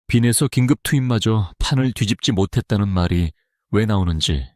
빈에서 긴급 투입마저 판을 뒤집지 못했다는 말이 왜 나오는지,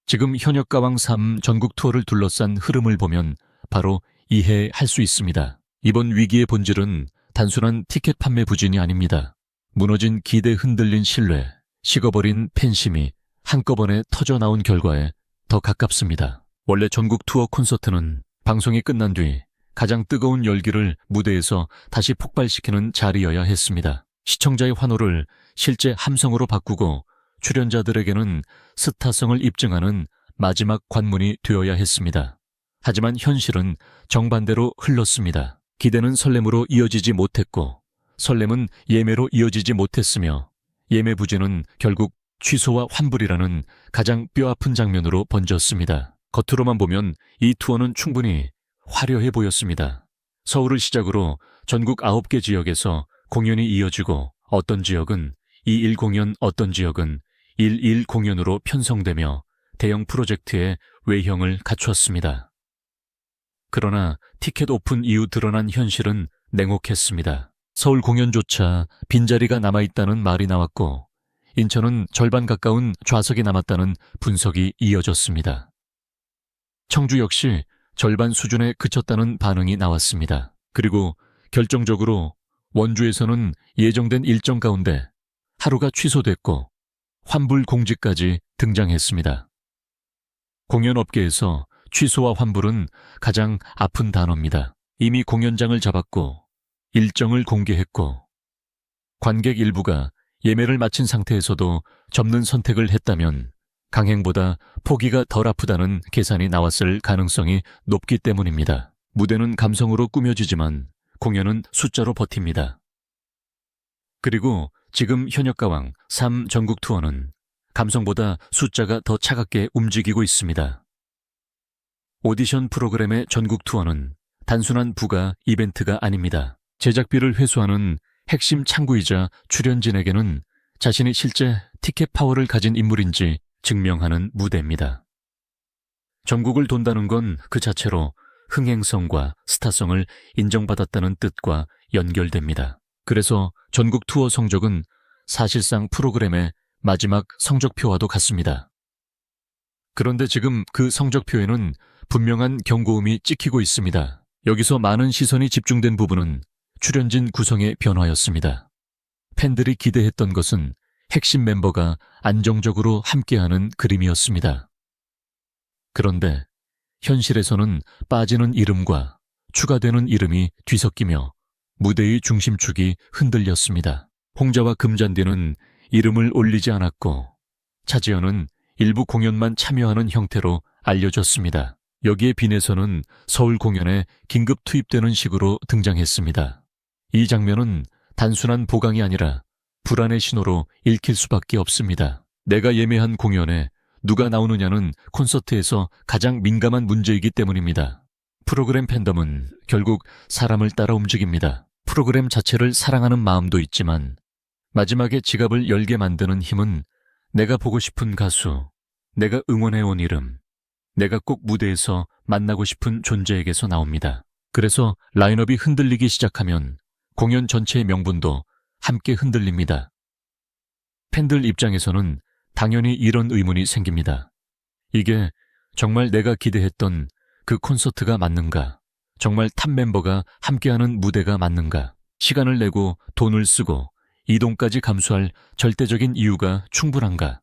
지금 현역가왕 3 전국 투어를 둘러싼 흐름을 보면 바로 이해할 수 있습니다. 이번 위기의 본질은 단순한 티켓 판매 부진이 아닙니다. 무너진 기대, 흔들린 신뢰, 식어버린 팬심이 한꺼번에 터져나온 결과에 더 가깝습니다. 원래 전국 투어 콘서트는 방송이 끝난 뒤 가장 뜨거운 열기를 무대에서 다시 폭발시키는 자리여야 했습니다. 시청자의 환호를 실제 함성으로 바꾸고 출연자들에게는 스타성을 입증하는 마지막 관문이 되어야 했습니다. 하지만 현실은 정반대로 흘렀습니다. 기대는 설렘으로 이어지지 못했고, 설렘은 예매로 이어지지 못했으며, 예매 부진은 결국 취소와 환불이라는 가장 뼈아픈 장면으로 번졌습니다. 겉으로만 보면 이 투어는 충분히 화려해 보였습니다. 서울을 시작으로 전국 9개 지역에서 공연이 이어지고, 어떤 지역은 2일 공연, 어떤 지역은 1일 공연으로 편성되며 대형 프로젝트의 외형을 갖추었습니다. 그러나 티켓 오픈 이후 드러난 현실은 냉혹했습니다. 서울 공연조차 빈자리가 남아있다는 말이 나왔고, 인천은 절반 가까운 좌석이 남았다는 분석이 이어졌습니다. 청주 역시 절반 수준에 그쳤다는 반응이 나왔습니다. 그리고 결정적으로 원주에서는 예정된 일정 가운데 하루가 취소됐고 환불 공지까지 등장했습니다. 공연업계에서 취소와 환불은 가장 아픈 단어입니다. 이미 공연장을 잡았고 일정을 공개했고 관객 일부가 예매를 마친 상태에서도 접는 선택을 했다면 강행보다 포기가 덜 아프다는 계산이 나왔을 가능성이 높기 때문입니다. 무대는 감성으로 꾸며지지만 공연은 숫자로 버팁니다. 그리고 지금 현역가왕 3 전국 투어는 감성보다 숫자가 더 차갑게 움직이고 있습니다. 오디션 프로그램의 전국 투어는 단순한 부가 이벤트가 아닙니다. 제작비를 회수하는 핵심 창구이자 출연진에게는 자신이 실제 티켓 파워를 가진 인물인지 증명하는 무대입니다. 전국을 돈다는 건 그 자체로 흥행성과 스타성을 인정받았다는 뜻과 연결됩니다. 그래서 전국 투어 성적은 사실상 프로그램의 마지막 성적표와도 같습니다. 그런데 지금 그 성적표에는 분명한 경고음이 찍히고 있습니다. 여기서 많은 시선이 집중된 부분은 출연진 구성의 변화였습니다. 팬들이 기대했던 것은 핵심 멤버가 안정적으로 함께하는 그림이었습니다. 그런데 현실에서는 빠지는 이름과 추가되는 이름이 뒤섞이며 무대의 중심축이 흔들렸습니다. 홍자와 금잔디는 이름을 올리지 않았고 차지현은 일부 공연만 참여하는 형태로 알려졌습니다. 여기에 빈에서는 서울 공연에 긴급 투입되는 식으로 등장했습니다. 이 장면은 단순한 보강이 아니라 불안의 신호로 읽힐 수밖에 없습니다. 내가 예매한 공연에 누가 나오느냐는 콘서트에서 가장 민감한 문제이기 때문입니다. 프로그램 팬덤은 결국 사람을 따라 움직입니다. 프로그램 자체를 사랑하는 마음도 있지만 마지막에 지갑을 열게 만드는 힘은 내가 보고 싶은 가수, 내가 응원해온 이름, 내가 꼭 무대에서 만나고 싶은 존재에게서 나옵니다. 그래서 라인업이 흔들리기 시작하면 공연 전체의 명분도 함께 흔들립니다. 팬들 입장에서는 당연히 이런 의문이 생깁니다. 이게 정말 내가 기대했던 그 콘서트가 맞는가? 정말 탑 멤버가 함께하는 무대가 맞는가? 시간을 내고 돈을 쓰고 이동까지 감수할 절대적인 이유가 충분한가?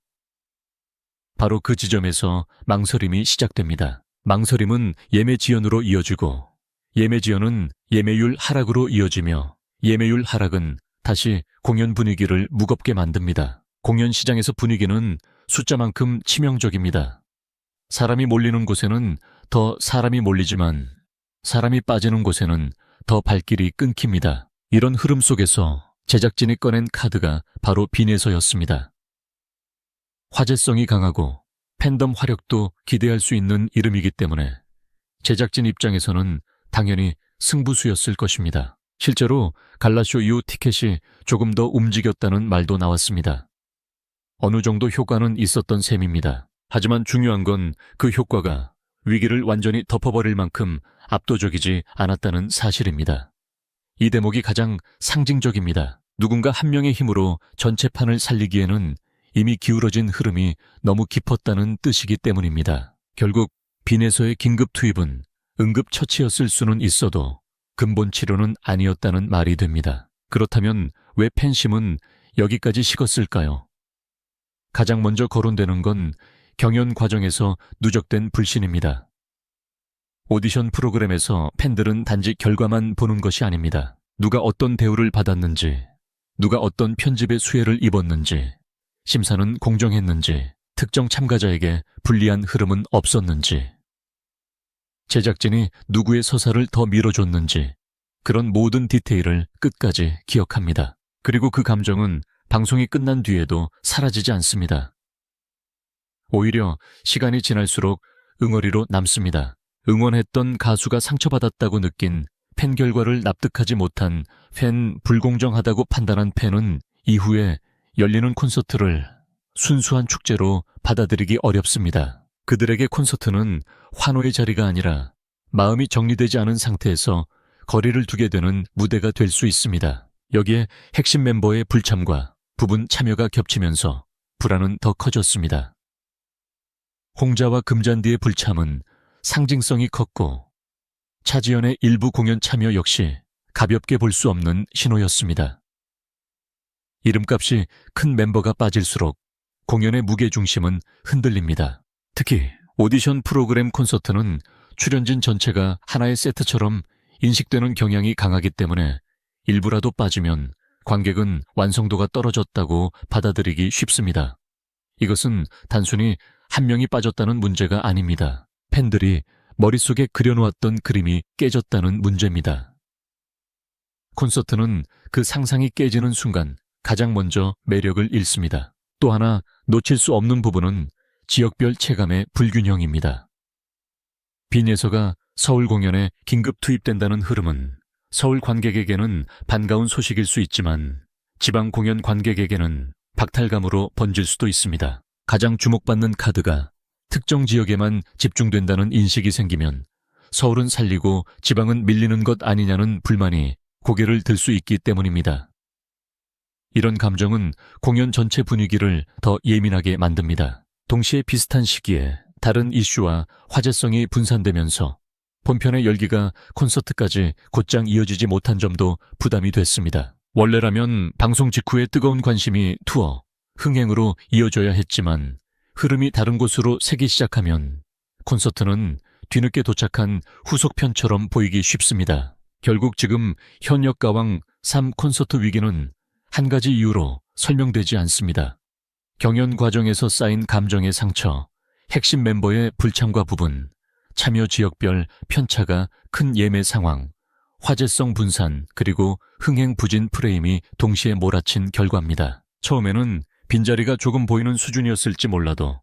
바로 그 지점에서 망설임이 시작됩니다. 망설임은 예매 지연으로 이어지고 예매 지연은 예매율 하락으로 이어지며 예매율 하락은 다시 공연 분위기를 무겁게 만듭니다. 공연 시장에서 분위기는 숫자만큼 치명적입니다. 사람이 몰리는 곳에는 더 사람이 몰리지만 사람이 빠지는 곳에는 더 발길이 끊깁니다. 이런 흐름 속에서 제작진이 꺼낸 카드가 바로 빈에서였습니다. 화제성이 강하고 팬덤 화력도 기대할 수 있는 이름이기 때문에 제작진 입장에서는 당연히 승부수였을 것입니다. 실제로 갈라쇼 이후 티켓이 조금 더 움직였다는 말도 나왔습니다. 어느 정도 효과는 있었던 셈입니다. 하지만 중요한 건 그 효과가 위기를 완전히 덮어버릴 만큼 압도적이지 않았다는 사실입니다. 이 대목이 가장 상징적입니다. 누군가 한 명의 힘으로 전체판을 살리기에는 이미 기울어진 흐름이 너무 깊었다는 뜻이기 때문입니다. 결국 빈에서의 긴급 투입은 응급처치였을 수는 있어도 근본 치료는 아니었다는 말이 됩니다. 그렇다면 왜 팬심은 여기까지 식었을까요? 가장 먼저 거론되는 건 경연 과정에서 누적된 불신입니다. 오디션 프로그램에서 팬들은 단지 결과만 보는 것이 아닙니다. 누가 어떤 대우를 받았는지, 누가 어떤 편집의 수혜를 입었는지, 심사는 공정했는지, 특정 참가자에게 불리한 흐름은 없었는지, 제작진이 누구의 서사를 더 밀어줬는지, 그런 모든 디테일을 끝까지 기억합니다. 그리고 그 감정은 방송이 끝난 뒤에도 사라지지 않습니다. 오히려 시간이 지날수록 응어리로 남습니다. 응원했던 가수가 상처받았다고 느낀 팬 결과를 납득하지 못한 팬 불공정하다고 판단한 팬은 이후에 열리는 콘서트를 순수한 축제로 받아들이기 어렵습니다. 그들에게 콘서트는 환호의 자리가 아니라 마음이 정리되지 않은 상태에서 거리를 두게 되는 무대가 될 수 있습니다. 여기에 핵심 멤버의 불참과 부분 참여가 겹치면서 불안은 더 커졌습니다. 홍자와 금잔디의 불참은 상징성이 컸고 차지연의 일부 공연 참여 역시 가볍게 볼 수 없는 신호였습니다. 이름값이 큰 멤버가 빠질수록 공연의 무게중심은 흔들립니다. 특히 오디션 프로그램 콘서트는 출연진 전체가 하나의 세트처럼 인식되는 경향이 강하기 때문에 일부라도 빠지면 관객은 완성도가 떨어졌다고 받아들이기 쉽습니다. 이것은 단순히 한 명이 빠졌다는 문제가 아닙니다. 팬들이 머릿속에 그려놓았던 그림이 깨졌다는 문제입니다. 콘서트는 그 상상이 깨지는 순간 가장 먼저 매력을 잃습니다. 또 하나 놓칠 수 없는 부분은 지역별 체감의 불균형입니다. 빈예서가 서울 공연에 긴급 투입된다는 흐름은 서울 관객에게는 반가운 소식일 수 있지만 지방 공연 관객에게는 박탈감으로 번질 수도 있습니다. 가장 주목받는 카드가 특정 지역에만 집중된다는 인식이 생기면 서울은 살리고 지방은 밀리는 것 아니냐는 불만이 고개를 들 수 있기 때문입니다. 이런 감정은 공연 전체 분위기를 더 예민하게 만듭니다. 동시에 비슷한 시기에 다른 이슈와 화제성이 분산되면서 본편의 열기가 콘서트까지 곧장 이어지지 못한 점도 부담이 됐습니다. 원래라면 방송 직후의 뜨거운 관심이 투어, 흥행으로 이어져야 했지만 흐름이 다른 곳으로 새기 시작하면 콘서트는 뒤늦게 도착한 후속편처럼 보이기 쉽습니다. 결국 지금 현역가왕 3 콘서트 위기는 한 가지 이유로 설명되지 않습니다. 경연 과정에서 쌓인 감정의 상처, 핵심 멤버의 불참과 부분, 참여 지역별 편차가 큰 예매 상황, 화제성 분산, 그리고 흥행 부진 프레임이 동시에 몰아친 결과입니다. 처음에는 빈자리가 조금 보이는 수준이었을지 몰라도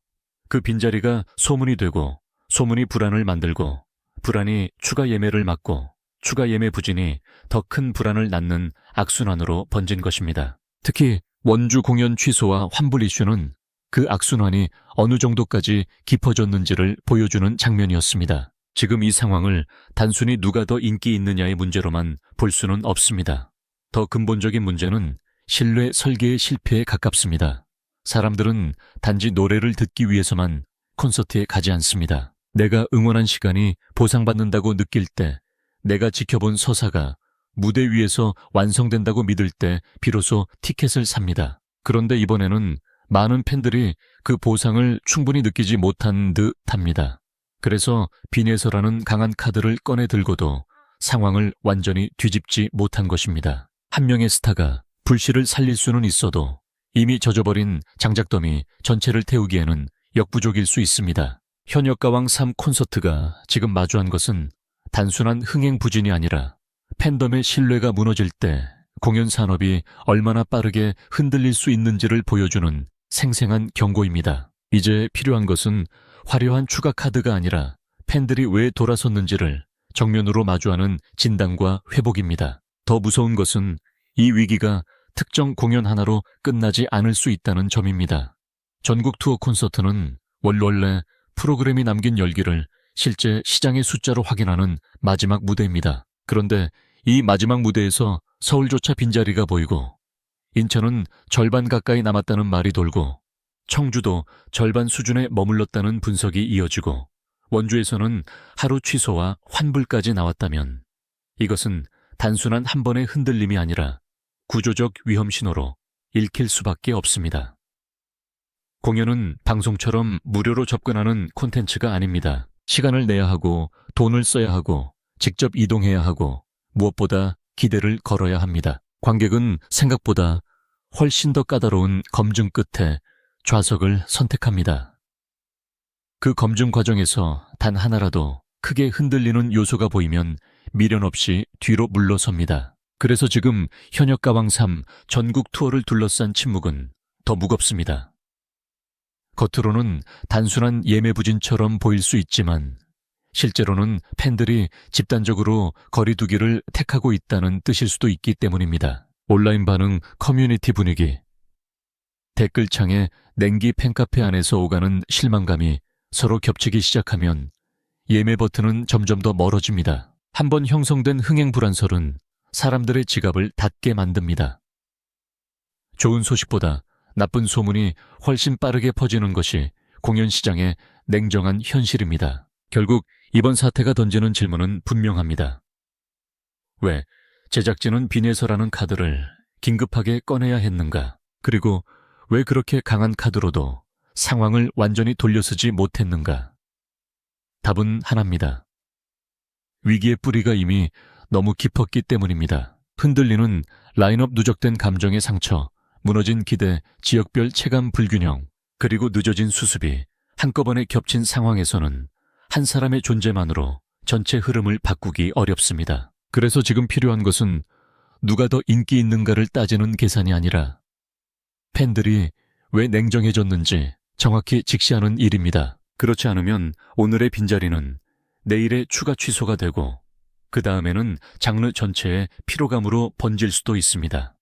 그 빈자리가 소문이 되고 소문이 불안을 만들고 불안이 추가 예매를 막고 추가 예매 부진이 더 큰 불안을 낳는 악순환으로 번진 것입니다. 특히 원주 공연 취소와 환불 이슈는 그 악순환이 어느 정도까지 깊어졌는지를 보여주는 장면이었습니다. 지금 이 상황을 단순히 누가 더 인기 있느냐의 문제로만 볼 수는 없습니다. 더 근본적인 문제는 신뢰 설계의 실패에 가깝습니다. 사람들은 단지 노래를 듣기 위해서만 콘서트에 가지 않습니다. 내가 응원한 시간이 보상받는다고 느낄 때, 내가 지켜본 서사가 무대 위에서 완성된다고 믿을 때 비로소 티켓을 삽니다. 그런데 이번에는 많은 팬들이 그 보상을 충분히 느끼지 못한 듯합니다. 그래서 빈예서라는 강한 카드를 꺼내 들고도 상황을 완전히 뒤집지 못한 것입니다. 한 명의 스타가 불씨를 살릴 수는 있어도 이미 젖어버린 장작더미 전체를 태우기에는 역부족일 수 있습니다. 현역가왕 3 콘서트가 지금 마주한 것은 단순한 흥행 부진이 아니라 팬덤의 신뢰가 무너질 때 공연 산업이 얼마나 빠르게 흔들릴 수 있는지를 보여주는 생생한 경고입니다. 이제 필요한 것은 화려한 추가 카드가 아니라 팬들이 왜 돌아섰는지를 정면으로 마주하는 진단과 회복입니다. 더 무서운 것은 이 위기가 특정 공연 하나로 끝나지 않을 수 있다는 점입니다. 전국 투어 콘서트는 원래 프로그램이 남긴 열기를 실제 시장의 숫자로 확인하는 마지막 무대입니다. 그런데 이 마지막 무대에서 서울조차 빈자리가 보이고 인천은 절반 가까이 남았다는 말이 돌고 청주도 절반 수준에 머물렀다는 분석이 이어지고 원주에서는 하루 취소와 환불까지 나왔다면 이것은 단순한 한 번의 흔들림이 아니라 구조적 위험 신호로 읽힐 수밖에 없습니다. 공연은 방송처럼 무료로 접근하는 콘텐츠가 아닙니다. 시간을 내야 하고 돈을 써야 하고 직접 이동해야 하고 무엇보다 기대를 걸어야 합니다. 관객은 생각보다 훨씬 더 까다로운 검증 끝에 좌석을 선택합니다. 그 검증 과정에서 단 하나라도 크게 흔들리는 요소가 보이면 미련 없이 뒤로 물러섭니다. 그래서 지금 현역가왕 3 전국 투어를 둘러싼 침묵은 더 무겁습니다. 겉으로는 단순한 예매 부진처럼 보일 수 있지만 실제로는 팬들이 집단적으로 거리두기를 택하고 있다는 뜻일 수도 있기 때문입니다. 온라인 반응, 커뮤니티 분위기, 댓글창에 냉기 팬카페 안에서 오가는 실망감이 서로 겹치기 시작하면 예매 버튼은 점점 더 멀어집니다. 한번 형성된 흥행 불안설은 사람들의 지갑을 닫게 만듭니다. 좋은 소식보다 나쁜 소문이 훨씬 빠르게 퍼지는 것이 공연 시장의 냉정한 현실입니다. 결국 이번 사태가 던지는 질문은 분명합니다. 왜 제작진은 빈에서라는 카드를 긴급하게 꺼내야 했는가? 그리고 왜 그렇게 강한 카드로도 상황을 완전히 돌려쓰지 못했는가? 답은 하나입니다. 위기의 뿌리가 이미 너무 깊었기 때문입니다. 흔들리는 라인업 누적된 감정의 상처, 무너진 기대, 지역별 체감 불균형, 그리고 늦어진 수습이 한꺼번에 겹친 상황에서는 한 사람의 존재만으로 전체 흐름을 바꾸기 어렵습니다. 그래서 지금 필요한 것은 누가 더 인기 있는가를 따지는 계산이 아니라 팬들이 왜 냉정해졌는지 정확히 직시하는 일입니다. 그렇지 않으면 오늘의 빈자리는 내일의 추가 취소가 되고 그 다음에는 장르 전체의 피로감으로 번질 수도 있습니다.